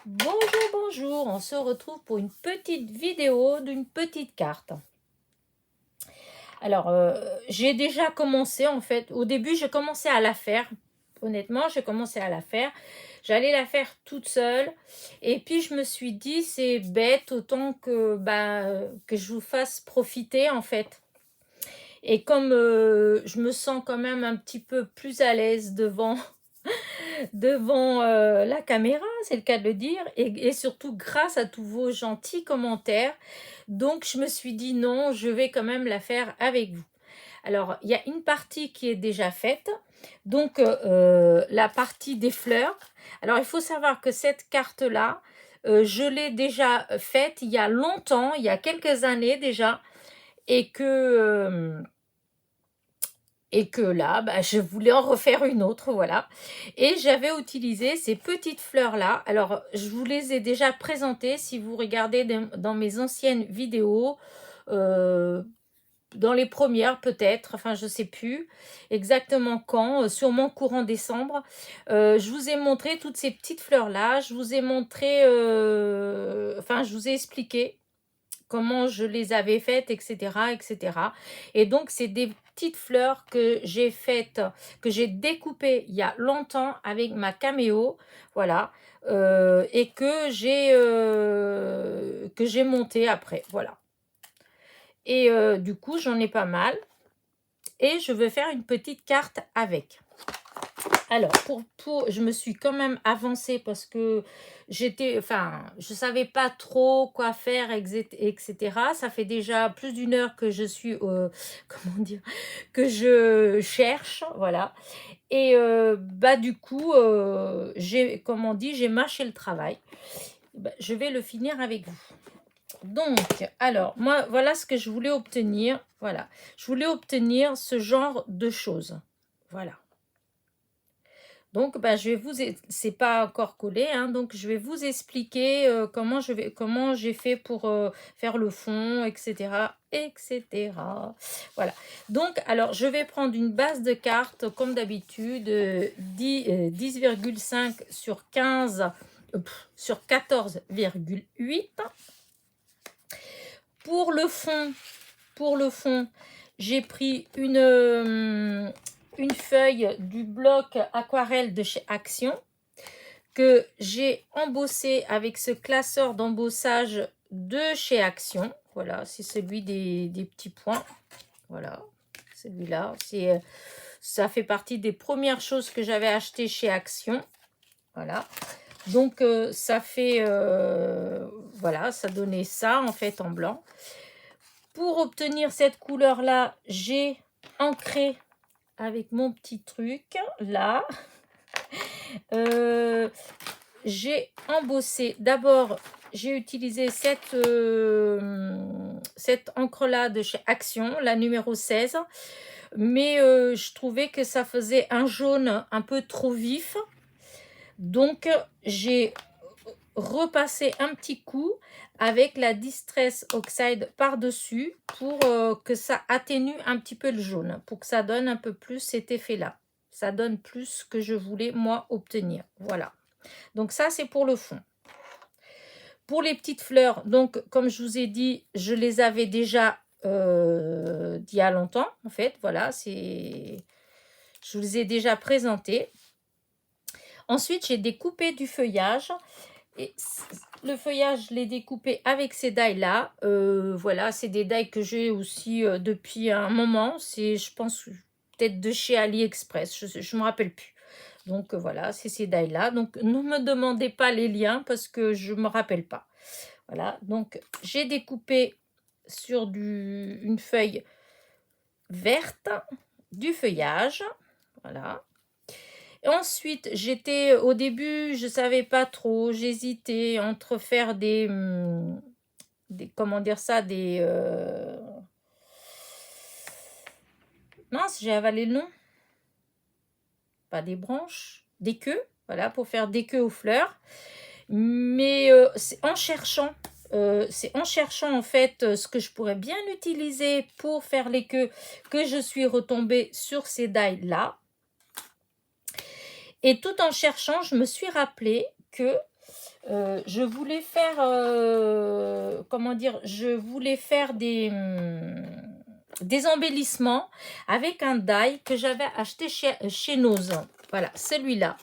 Bonjour, bonjour, on se retrouve pour une petite vidéo d'une petite carte. Alors, j'ai déjà commencé en fait, au début j'ai commencé à la faire, honnêtement j'ai commencé à la faire, j'allais la faire toute seule et puis je me suis dit c'est bête autant que je vous fasse profiter en fait. Et comme je me sens quand même un petit peu plus à l'aise devant la caméra, c'est le cas de le dire, et surtout grâce à tous vos gentils commentaires. Donc, je me suis dit non, je vais quand même la faire avec vous. Alors, il y a une partie qui est déjà faite, donc la partie des fleurs. Alors, il faut savoir que cette carte-là, je l'ai déjà faite il y a longtemps, il y a quelques années déjà, et que là, je voulais en refaire une autre, voilà. Et j'avais utilisé ces petites fleurs-là. Alors, je vous les ai déjà présentées si vous regardez dans mes anciennes vidéos, euh, dans les premières peut-être, enfin je sais plus exactement quand, sûrement courant décembre. Je vous ai montré toutes ces petites fleurs-là, je vous ai montré, enfin je vous ai expliqué comment je les avais faites, etc., etc. Et donc, c'est des petites fleurs que j'ai faites, que j'ai découpées il y a longtemps avec ma caméo, voilà, et que j'ai monté après, voilà. Et du coup, j'en ai pas mal. Et je veux faire une petite carte avec. Alors, je me suis quand même avancée parce que je savais pas trop quoi faire, etc. Ça fait déjà plus d'une heure que je suis, comment dire, que je cherche, voilà. Et du coup, comme on dit, j'ai mâché le travail. Je vais le finir avec vous. Donc, alors, moi, voilà ce que je voulais obtenir. Voilà, je voulais obtenir ce genre de choses. Voilà. Donc, c'est pas encore collé, hein, donc je vais vous expliquer comment j'ai fait pour faire le fond, etc., etc. Voilà. Donc, alors, je vais prendre une base de cartes, comme d'habitude, 10,5 sur 15, sur 14,8. Pour le fond, j'ai pris une feuille du bloc aquarelle de chez Action que j'ai embossé avec ce classeur d'embossage de chez Action. Voilà, c'est celui des petits points. Voilà, celui-là. Ça fait partie des premières choses que j'avais achetées chez Action. Voilà. Donc, ça fait... voilà, ça donnait ça, en fait, en blanc. Pour obtenir cette couleur-là, j'ai ancré avec mon petit truc, là. J'ai embossé. D'abord, j'ai utilisé cette encre-là de chez Action, la numéro 16. Mais je trouvais que ça faisait un jaune un peu trop vif. Donc, j'ai repassé un petit coup avec la Distress Oxide par-dessus pour que ça atténue un petit peu le jaune, pour que ça donne un peu plus cet effet-là. Ça donne plus ce que je voulais, moi, obtenir. Voilà. Donc ça, c'est pour le fond. Pour les petites fleurs, donc, comme je vous ai dit, je les avais déjà d'il y a longtemps, en fait. Voilà, je vous les ai déjà présentées. Ensuite, j'ai découpé du feuillage. Et le feuillage, je l'ai découpé avec ces dailles-là. Voilà, c'est des dailles que j'ai aussi depuis un moment. C'est, je pense, peut-être de chez AliExpress. Je ne me rappelle plus. Donc, voilà, c'est ces dailles-là. Donc, ne me demandez pas les liens parce que je ne me rappelle pas. Voilà, donc j'ai découpé sur une feuille verte du feuillage. Voilà. Et ensuite, au début, je savais pas trop, j'hésitais entre faire comment dire ça, mince, j'ai avalé le nom, pas des branches, des queues, voilà, pour faire des queues aux fleurs. Mais c'est en cherchant en fait ce que je pourrais bien utiliser pour faire les queues que je suis retombée sur ces dailles là. Et tout en cherchant, je me suis rappelé que Je voulais faire, comment dire, je voulais faire des embellissements avec un die que j'avais acheté chez Noz. Voilà, celui-là,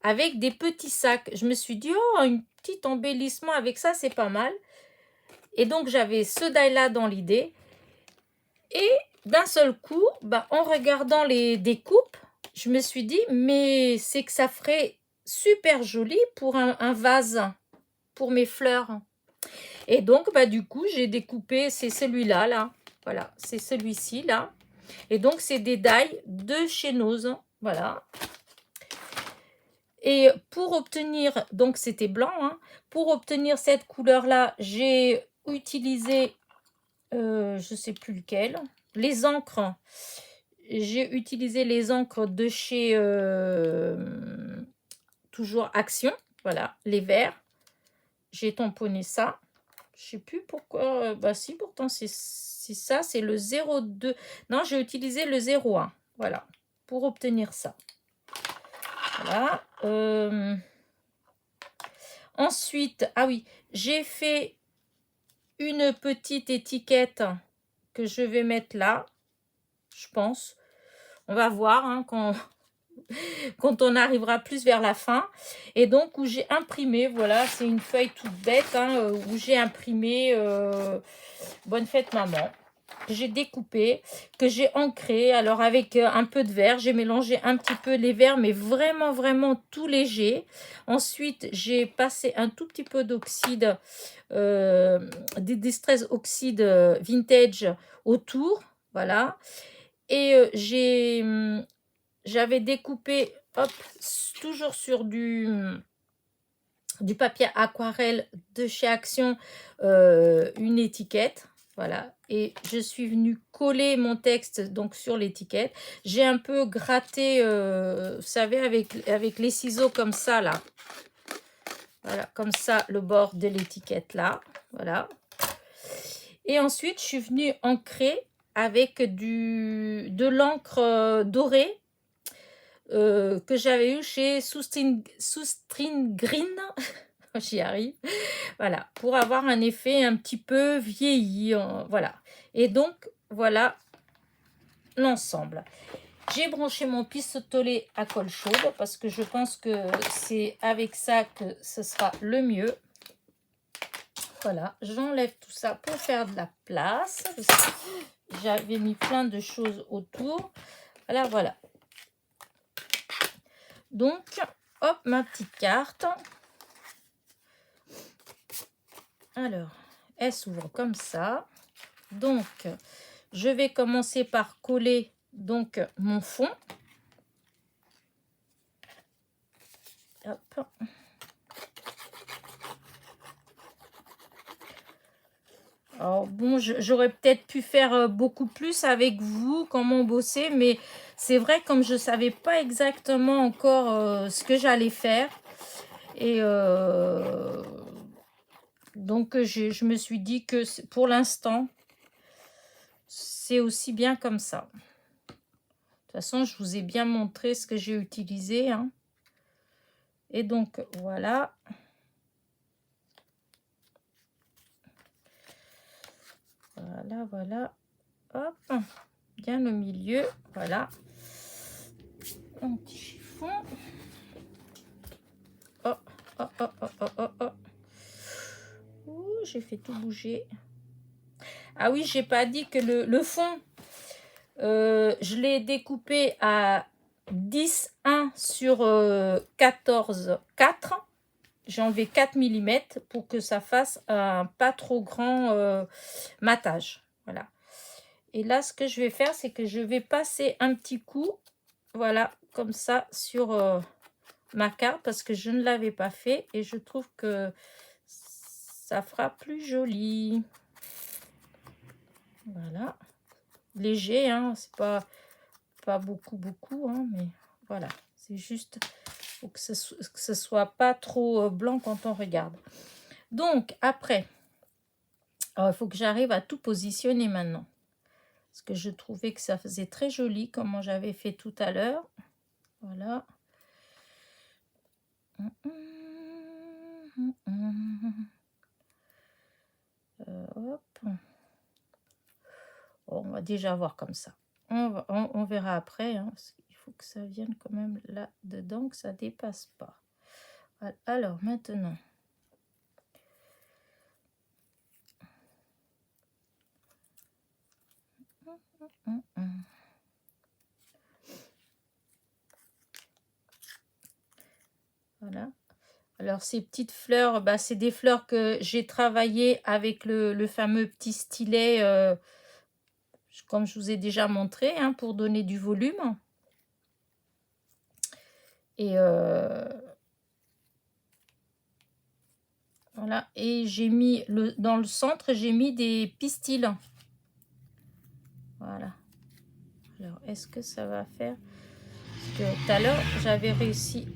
avec des petits sacs. Je me suis dit, oh, un petit embellissement avec ça, c'est pas mal. Et donc, j'avais ce die-là dans l'idée. Et d'un seul coup, bah, en regardant les découpes, je me suis dit, mais c'est que ça ferait super joli pour un vase, pour mes fleurs. Et donc, bah, du coup, j'ai découpé, c'est celui-là, là. Voilà, c'est celui-ci, là. Et donc, c'est des die de chez Noz. Voilà. Et pour obtenir, donc c'était blanc, hein, pour obtenir cette couleur-là, j'ai utilisé, je ne sais plus lequel, les encres. J'ai utilisé les encres de chez toujours Action. Voilà, les verts. J'ai tamponné ça. Je sais plus pourquoi. Bah si, pourtant c'est ça, c'est le 02. Non, j'ai utilisé le 01. Voilà, pour obtenir ça. Voilà. Ensuite, ah oui, j'ai fait une petite étiquette que je vais mettre là, je pense. On va voir hein, quand on arrivera plus vers la fin. Et donc, où j'ai imprimé, voilà, c'est une feuille toute bête, hein, où j'ai imprimé Bonne fête maman. J'ai découpé, que j'ai ancré, alors avec un peu de verre, j'ai mélangé un petit peu les verres, mais vraiment, vraiment tout léger. Ensuite, j'ai passé un tout petit peu d'oxyde, des Distress Oxide Vintage autour, voilà. Et j'avais découpé, hop, toujours sur du papier aquarelle de chez Action, une étiquette. Voilà, et je suis venue coller mon texte donc sur l'étiquette. J'ai un peu gratté, vous savez, avec les ciseaux comme ça, là. Voilà, comme ça, le bord de l'étiquette, là. Voilà. Et ensuite, je suis venue ancrer avec de l'encre dorée que j'avais eu chez Soustring Green. J'y arrive. Voilà, pour avoir un effet un petit peu vieilli. Voilà. Et donc, voilà l'ensemble. J'ai branché mon pistolet à colle chaude parce que je pense que c'est avec ça que ce sera le mieux. Voilà, j'enlève tout ça pour faire de la place. J'avais mis plein de choses autour. Voilà, voilà. Donc, hop, ma petite carte. Alors, elle s'ouvre comme ça. Donc, je vais commencer par coller donc mon fond. Hop. Alors bon, j'aurais peut-être pu faire beaucoup plus avec vous, comment bosser, mais c'est vrai comme je ne savais pas exactement encore ce que j'allais faire. Et donc je me suis dit que pour l'instant, c'est aussi bien comme ça. De toute façon, je vous ai bien montré ce que j'ai utilisé. Hein. Et donc, voilà. Voilà, voilà. Hop. Bien au milieu. Voilà. Un petit chiffon. Oh, oh, oh, oh, oh, oh, oh. Ouh, j'ai fait tout bouger. Ah oui, j'ai pas dit que le fond, je l'ai découpé à 10,1 sur 14,4. J'ai enlevé 4 mm pour que ça fasse un pas trop grand matage. Voilà. Et là, ce que je vais faire, c'est que je vais passer un petit coup, voilà, comme ça, sur ma carte, parce que je ne l'avais pas fait. Et je trouve que ça fera plus joli. Voilà. Léger, hein, c'est pas beaucoup, hein, mais voilà. C'est juste pour que ce soit pas trop blanc quand on regarde. Donc, après, il faut que j'arrive à tout positionner maintenant. Parce que je trouvais que ça faisait très joli, comme j'avais fait tout à l'heure. Voilà. va déjà voir comme ça. On verra après, hein, parce qu'il faut que ça vienne quand même là-dedans, que ça dépasse pas. Alors, maintenant... Voilà. Alors, ces petites fleurs, bah, c'est des fleurs que j'ai travaillé avec le fameux petit stylet, comme je vous ai déjà montré, hein, pour donner du volume. Et voilà. Et j'ai mis dans le centre, j'ai mis des pistils. Voilà. Alors, est-ce que ça va faire? Parce que tout à l'heure, j'avais réussi.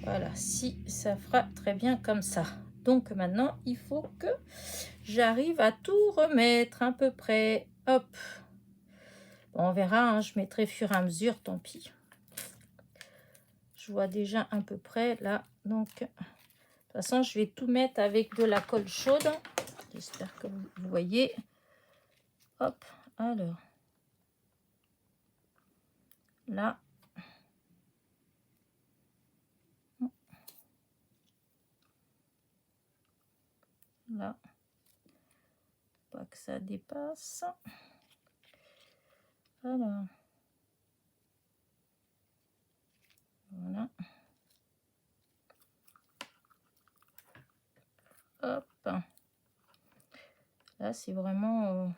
Voilà, si ça fera très bien comme ça. Donc maintenant, il faut que j'arrive à tout remettre à peu près. Hop. Bon, on verra, hein, je mettrai fur et à mesure, tant pis. Je vois déjà à peu près là. Donc, de toute façon, je vais tout mettre avec de la colle chaude. J'espère que vous voyez. Hop, alors. Là. Là. Pas que ça dépasse. Alors. Voilà. Hop. Là, c'est vraiment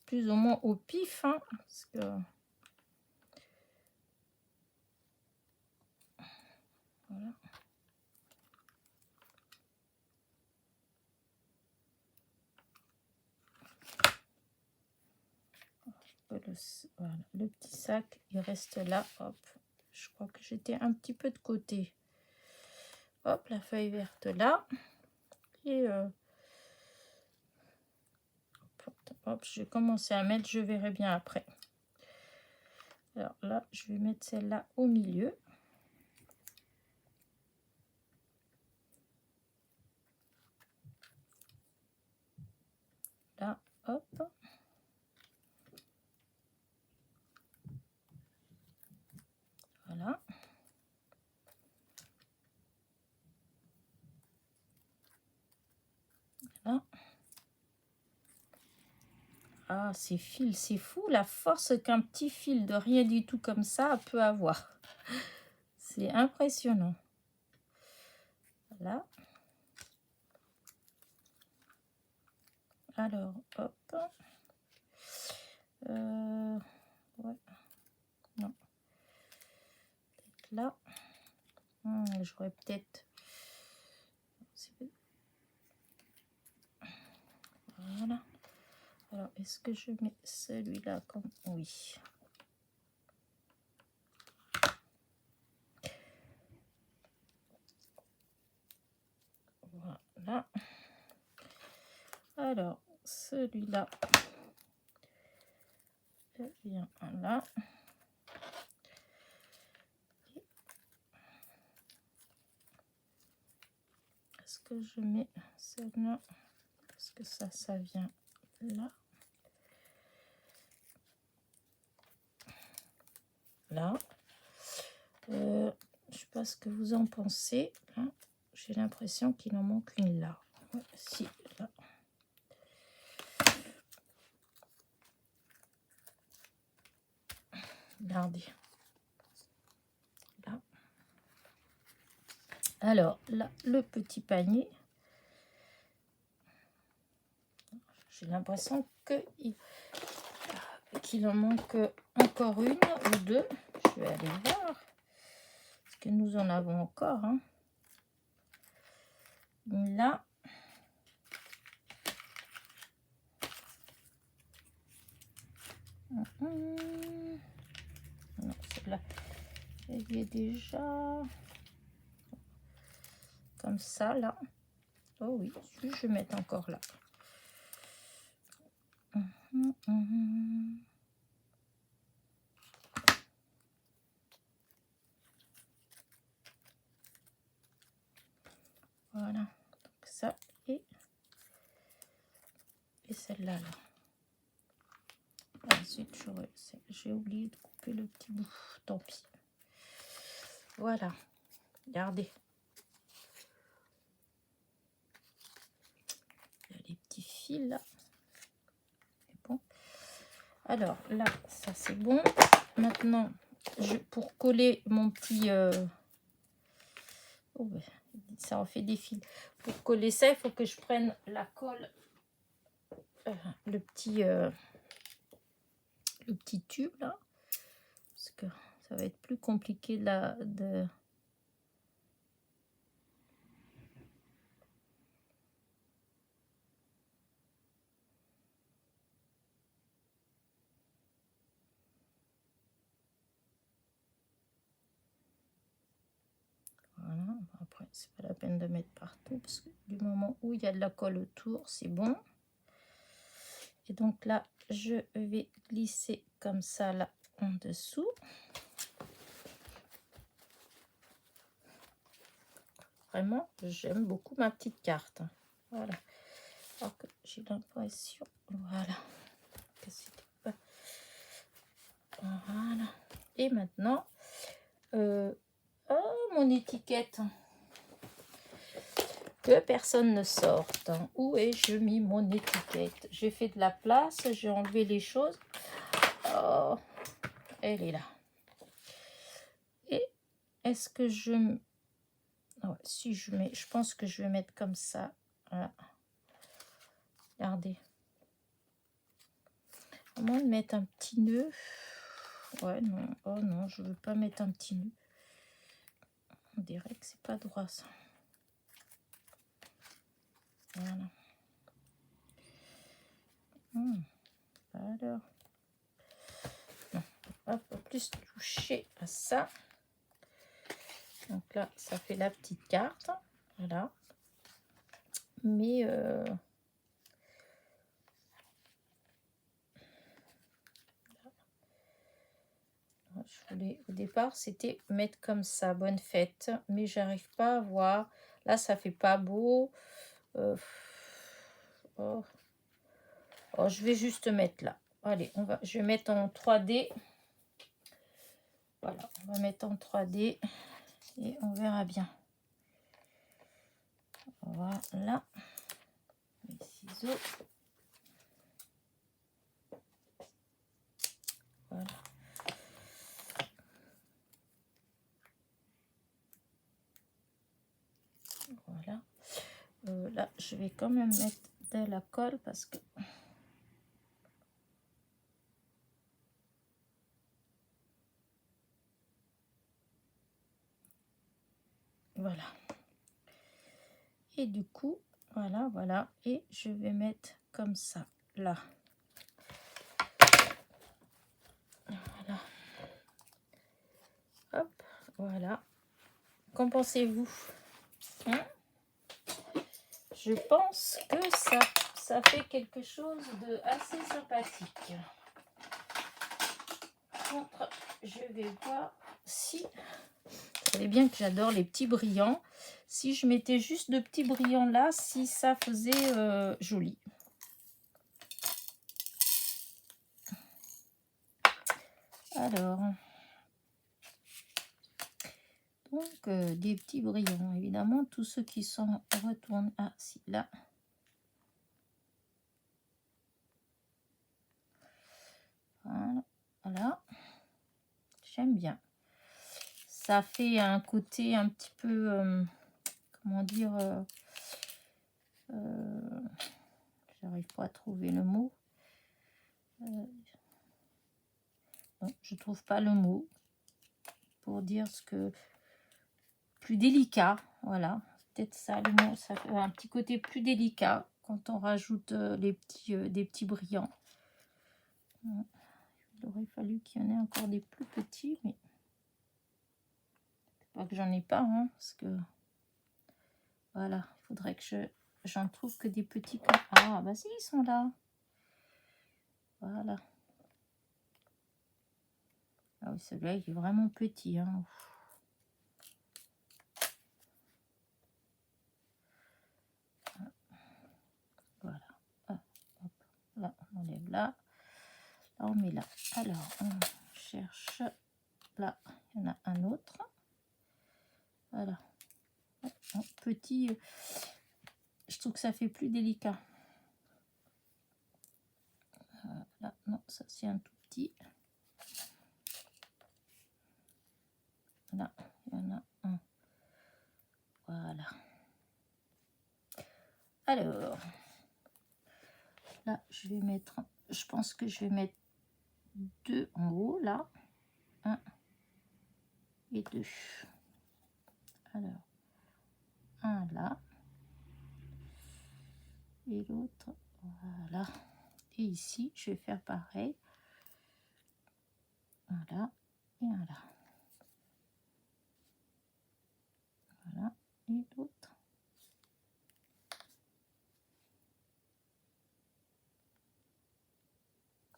plus ou moins au pif. Hein, parce que... Voilà. Voilà, le petit sac, il reste là. Hop. Je crois que j'étais un petit peu de côté. Hop, la feuille verte là. Et hop, je vais commencer à mettre, je verrai bien après. Alors là, je vais mettre celle-là au milieu. Là, hop. Voilà. Voilà. Ah, ces fils, c'est fou la force qu'un petit fil de rien du tout comme ça peut avoir. C'est impressionnant. Voilà. Alors, hop. Ouais. Non. Peut-être là. J'aurais peut-être... Voilà. Alors, est-ce que je mets celui-là comme... Oui. Voilà. Alors, celui-là, vient là. Est-ce que je mets celle-là? Parce que ça vient là. Là. Je sais pas ce que vous en pensez. Hein. J'ai l'impression qu'il en manque une là. Ouais, si, là. Regardez. Là. Alors, là, le petit panier. J'ai l'impression qu'il en manque encore une ou deux. Je vais aller voir. Parce que nous en avons encore. Hein. Là. Non, celle-là, elle y est déjà comme ça, là. Oh oui, je vais mettre encore là. Voilà, donc ça et celle-là, là. Ensuite, j'ai oublié de couper le petit bout. Tant pis. Voilà. Regardez. Il y a les petits fils là. C'est bon. Alors là, ça c'est bon. Maintenant, pour coller mon petit... Oh, ben, ça en fait des fils. Pour coller ça, il faut que je prenne la colle. Le petit tube là. Parce que ça va être plus compliqué là de... Voilà, après c'est pas la peine de mettre partout parce que du moment où il y a de la colle autour, c'est bon. Et donc là, je vais glisser comme ça là en dessous. Vraiment, j'aime beaucoup ma petite carte. Voilà. Alors que j'ai l'impression, voilà, que c'était pas... Voilà. Et maintenant, oh, mon étiquette. Que personne ne sorte. Où ai-je mis mon étiquette? J'ai fait de la place, j'ai enlevé les choses. Oh, elle est là. Et est-ce que je... Oh, si je mets, je pense que je vais mettre comme ça. Voilà. Regardez. Comment mettre un petit nœud? Ouais, non. Oh non, je veux pas mettre un petit nœud. On dirait que c'est pas droit ça. Voilà. Alors. Non, on va plus toucher à ça. Donc là, ça fait la petite carte. Voilà. Mais je voulais, au départ, c'était mettre comme ça, bonne fête. Mais j'arrive pas à voir. Là, ça fait pas beau. Oh. Oh, je vais juste mettre là. Allez, je vais mettre en 3D. Voilà, on va mettre en 3D et on verra bien. Voilà. Les ciseaux. Voilà. Voilà. Là, je vais quand même mettre de la colle parce que... Voilà. Et du coup, voilà. Et je vais mettre comme ça, là. Voilà. Hop, voilà. Qu'en pensez-vous? Hein? Je pense que ça fait quelque chose de assez sympathique. Contre, je vais voir si... Vous savez bien que j'adore les petits brillants. Si je mettais juste de petits brillants là, si ça faisait joli. Alors, donc des petits brillants, évidemment, tous ceux qui sont retournés. Ah, si, là. Voilà. J'aime bien. Ça fait un côté un petit peu, comment dire, j'arrive pas à trouver le mot. Non, je trouve pas le mot pour dire ce que... Plus délicat, voilà. Peut-être ça le mot, ça fait un petit côté plus délicat quand on rajoute des petits brillants. Il aurait fallu qu'il y en ait encore des plus petits, mais pas que j'en ai pas, hein, parce que voilà, il faudrait que j'en trouve que des petits comme... Ah, bah si, ils sont là. Voilà. Ah oui, celui-là, il est vraiment petit, hein. Voilà. Ah, hop. Là, on enlève là. on met là. Alors, on cherche. Là, il y en a un autre. Voilà. Petit, je trouve que ça fait plus délicat. Là, non, ça c'est un tout petit. Là, il y en a un. Voilà. Alors, là, je vais mettre, je pense que je vais mettre 2 en haut, là. 1 et 2. Alors, un là. Et l'autre, voilà. Et ici, je vais faire pareil. Voilà. Et un là. Voilà. Et l'autre.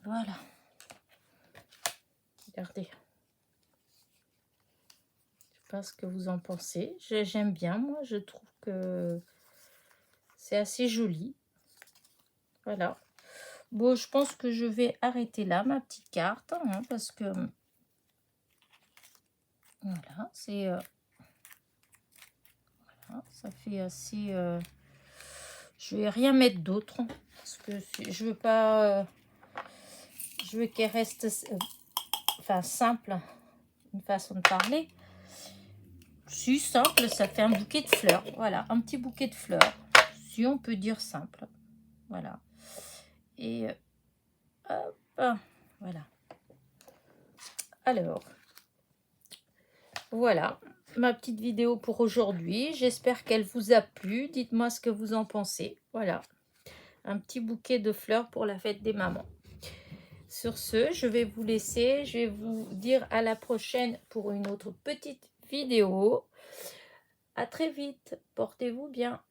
Voilà. Regardez. Je sais pas ce que vous en pensez. J'aime bien, moi. Je trouve que c'est assez joli. Voilà. Bon, je pense que je vais arrêter là, ma petite carte. Hein, parce que... Voilà, c'est... voilà, ça fait assez... je vais rien mettre d'autre. Parce que je veux pas... je veux qu'elle reste... enfin, simple. Une façon de parler. Si, simple, ça fait un bouquet de fleurs. Voilà, un petit bouquet de fleurs. Si on peut dire simple. Voilà. Et hop, voilà. Alors, voilà ma petite vidéo pour aujourd'hui. J'espère qu'elle vous a plu. Dites-moi ce que vous en pensez. Voilà, un petit bouquet de fleurs pour la fête des mamans. Sur ce, je vais vous laisser. Je vais vous dire à la prochaine pour une autre petite vidéo. À très vite. Portez-vous bien.